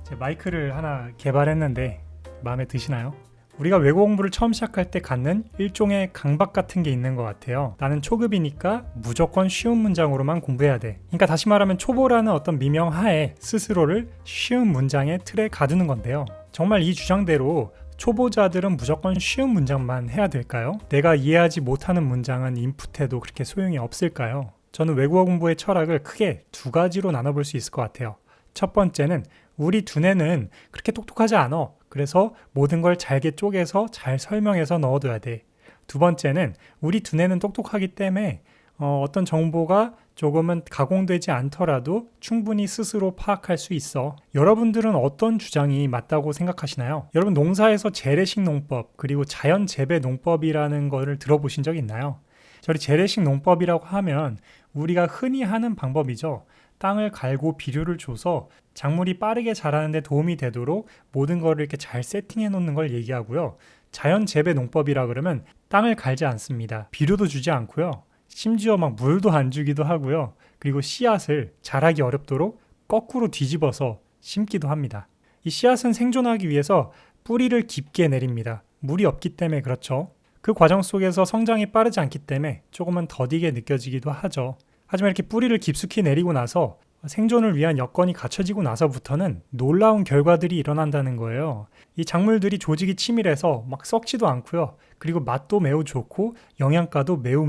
제 마이크를 하나 개발했는데 마음에 드시나요? 우리가 외국어 공부를 처음 시작할 때 갖는 일종의 강박 같은 게 있는 것 같아요. 나는 초급이니까 무조건 쉬운 문장으로만 공부해야 돼. 그러니까 다시 말하면 초보라는 어떤 미명하에 스스로를 쉬운 문장의 틀에 가두는 건데요. 정말 이 주장대로 초보자들은 무조건 쉬운 문장만 해야 될까요? 내가 이해하지 못하는 문장은 인풋해도 그렇게 소용이 없을까요? 저는 외국어 공부의 철학을 크게 두 가지로 나눠볼 수 있을 것 같아요. 첫 번째는 우리 두뇌는 그렇게 똑똑하지 않아. 그래서 모든 걸 잘게 쪼개서 잘 설명해서 넣어둬야 돼. 두 번째는 우리 두뇌는 똑똑하기 때문에 어떤 정보가 조금은 가공되지 않더라도 충분히 스스로 파악할 수 있어. 여러분들은 어떤 주장이 맞다고 생각하시나요? 여러분 농사에서 재래식 농법 그리고 자연 재배 농법이라는 거를 들어보신 적 있나요? 저희 재래식 농법이라고 하면 우리가 흔히 하는 방법이죠. 땅을 갈고 비료를 줘서 작물이 빠르게 자라는 데 도움이 되도록 모든 거를 이렇게 잘 세팅해 놓는 걸 얘기하고요. 자연 재배 농법이라 그러면 땅을 갈지 않습니다. 비료도 주지 않고요. 심지어 막 물도 안 주기도 하고요. 그리고 씨앗을 자라기 어렵도록 거꾸로 뒤집어서 심기도 합니다. 이 씨앗은 생존하기 위해서 뿌리를 깊게 내립니다. 물이 없기 때문에 그렇죠. 그 과정 속에서 성장이 빠르지 않기 때문에 조금은 더디게 느껴지기도 하죠. 하지만 이렇게 뿌리를 깊숙이 내리고 나서 생존을 위한 여건이 갖춰지고 나서부터는 놀라운 결과들이 일어난다는 거예요. 이 작물들이 조직이 치밀해서 막 썩지도 않고요. 그리고 맛도 매우 좋고 영양가도 매우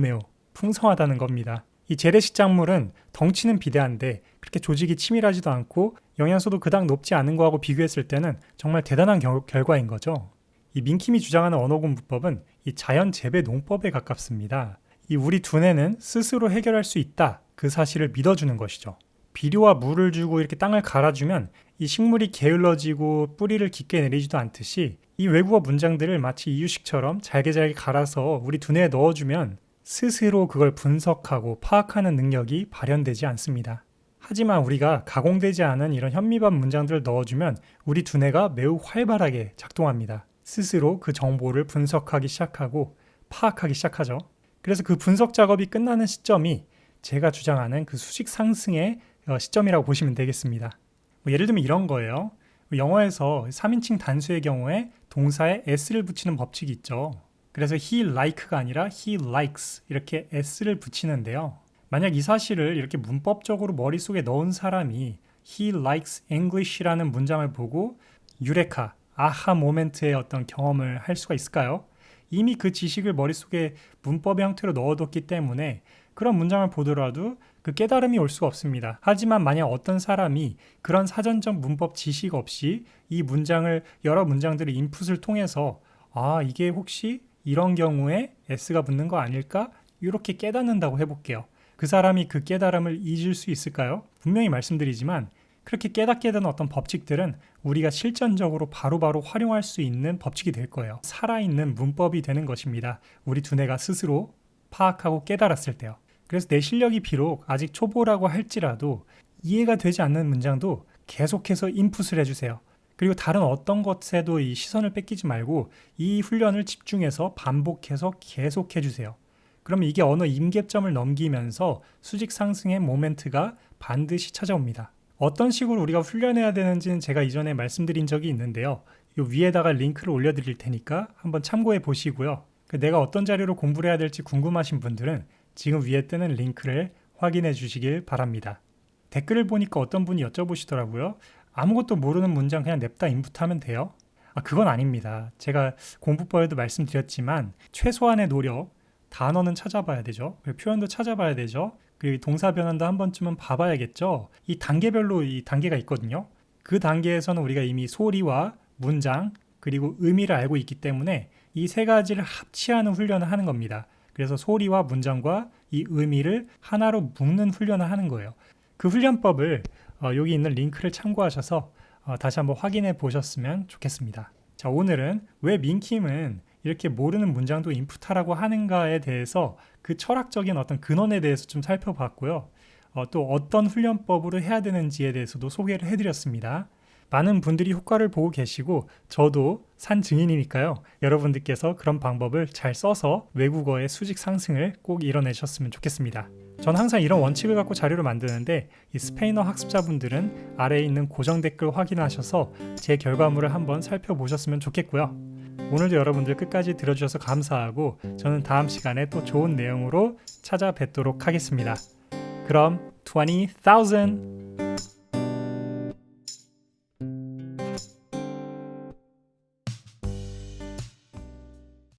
풍성하다는 겁니다. 이 재래식 작물은 덩치는 비대한데 그렇게 조직이 치밀하지도 않고 영양소도 그닥 높지 않은 거하고 비교했을 때는 정말 대단한 결과인 거죠. 이 민킴이 주장하는 언어공부법은 이 자연 재배 농법에 가깝습니다. 이 우리 두뇌는 스스로 해결할 수 있다. 그 사실을 믿어주는 것이죠. 비료와 물을 주고 이렇게 땅을 갈아주면 이 식물이 게을러지고 뿌리를 깊게 내리지도 않듯이 이 외국어 문장들을 마치 이유식처럼 잘게 갈아서 우리 두뇌에 넣어주면 스스로 그걸 분석하고 파악하는 능력이 발현되지 않습니다. 하지만 우리가 가공되지 않은 이런 현미밥 문장들을 넣어주면 우리 두뇌가 매우 활발하게 작동합니다. 스스로 그 정보를 분석하기 시작하고 파악하기 시작하죠. 그래서 그 분석 작업이 끝나는 시점이 제가 주장하는 그 수직 상승의 시점이라고 보시면 되겠습니다. 예를 들면 이런 거예요. 영어에서 3인칭 단수의 경우에 동사에 s를 붙이는 법칙이 있죠. 그래서 he like가 아니라 he likes 이렇게 s를 붙이는데요. 만약 이 사실을 이렇게 문법적으로 머릿속에 넣은 사람이 he likes English라는 문장을 보고 유레카, 아하 모멘트의 어떤 경험을 할 수가 있을까요? 이미 그 지식을 머릿속에 문법의 형태로 넣어뒀기 때문에 그런 문장을 보더라도 그 깨달음이 올 수가 없습니다. 하지만 만약 어떤 사람이 그런 사전적 문법 지식 없이 이 문장을 여러 문장들의 인풋을 통해서 이게 혹시 이런 경우에 s가 붙는 거 아닐까? 이렇게 깨닫는다고 해볼게요. 그 사람이 그 깨달음을 잊을 수 있을까요? 분명히 말씀드리지만 그렇게 깨닫게 된 어떤 법칙들은 우리가 실전적으로 바로바로 활용할 수 있는 법칙이 될 거예요. 살아있는 문법이 되는 것입니다. 우리 두뇌가 스스로 파악하고 깨달았을 때요. 그래서 내 실력이 비록 아직 초보라고 할지라도 이해가 되지 않는 문장도 계속해서 인풋을 해주세요. 그리고 다른 어떤 것에도 이 시선을 뺏기지 말고 이 훈련을 집중해서 반복해서 계속 해주세요. 그러면 이게 어느 임계점을 넘기면서 수직 상승의 모멘트가 반드시 찾아옵니다. 어떤 식으로 우리가 훈련해야 되는지는 제가 이전에 말씀드린 적이 있는데요. 이 위에다가 링크를 올려드릴 테니까 한번 참고해 보시고요. 내가 어떤 자료로 공부를 해야 될지 궁금하신 분들은 지금 위에 뜨는 링크를 확인해 주시길 바랍니다. 댓글을 보니까 어떤 분이 여쭤보시더라고요. 아무것도 모르는 문장 그냥 냅다 인풋하면 돼요? 그건 아닙니다. 제가 공부법에도 말씀드렸지만 최소한의 노력, 단어는 찾아봐야 되죠. 그리고 표현도 찾아봐야 되죠. 그리고 동사 변환도 한 번쯤은 봐봐야겠죠. 이 단계별로 이 단계가 있거든요. 그 단계에서는 우리가 이미 소리와 문장 그리고 의미를 알고 있기 때문에 이 세 가지를 합치하는 훈련을 하는 겁니다. 그래서 소리와 문장과 이 의미를 하나로 묶는 훈련을 하는 거예요. 그 훈련법을 여기 있는 링크를 참고하셔서 다시 한번 확인해 보셨으면 좋겠습니다. 자, 오늘은 왜 민킴은 이렇게 모르는 문장도 인풋하라고 하는가에 대해서 그 철학적인 어떤 근원에 대해서 좀 살펴봤고요. 또 어떤 훈련법으로 해야 되는지에 대해서도 소개를 해드렸습니다. 많은 분들이 효과를 보고 계시고 저도 산 증인이니까요. 여러분들께서 그런 방법을 잘 써서 외국어의 수직 상승을 꼭 이뤄내셨으면 좋겠습니다. 전 항상 이런 원칙을 갖고 자료를 만드는데 이 스페인어 학습자분들은 아래에 있는 고정 댓글 확인하셔서 제 결과물을 한번 살펴보셨으면 좋겠고요. 오늘도 여러분들 끝까지 들어주셔서 감사하고 저는 다음 시간에 또 좋은 내용으로 찾아뵙도록 하겠습니다. 그럼 20,000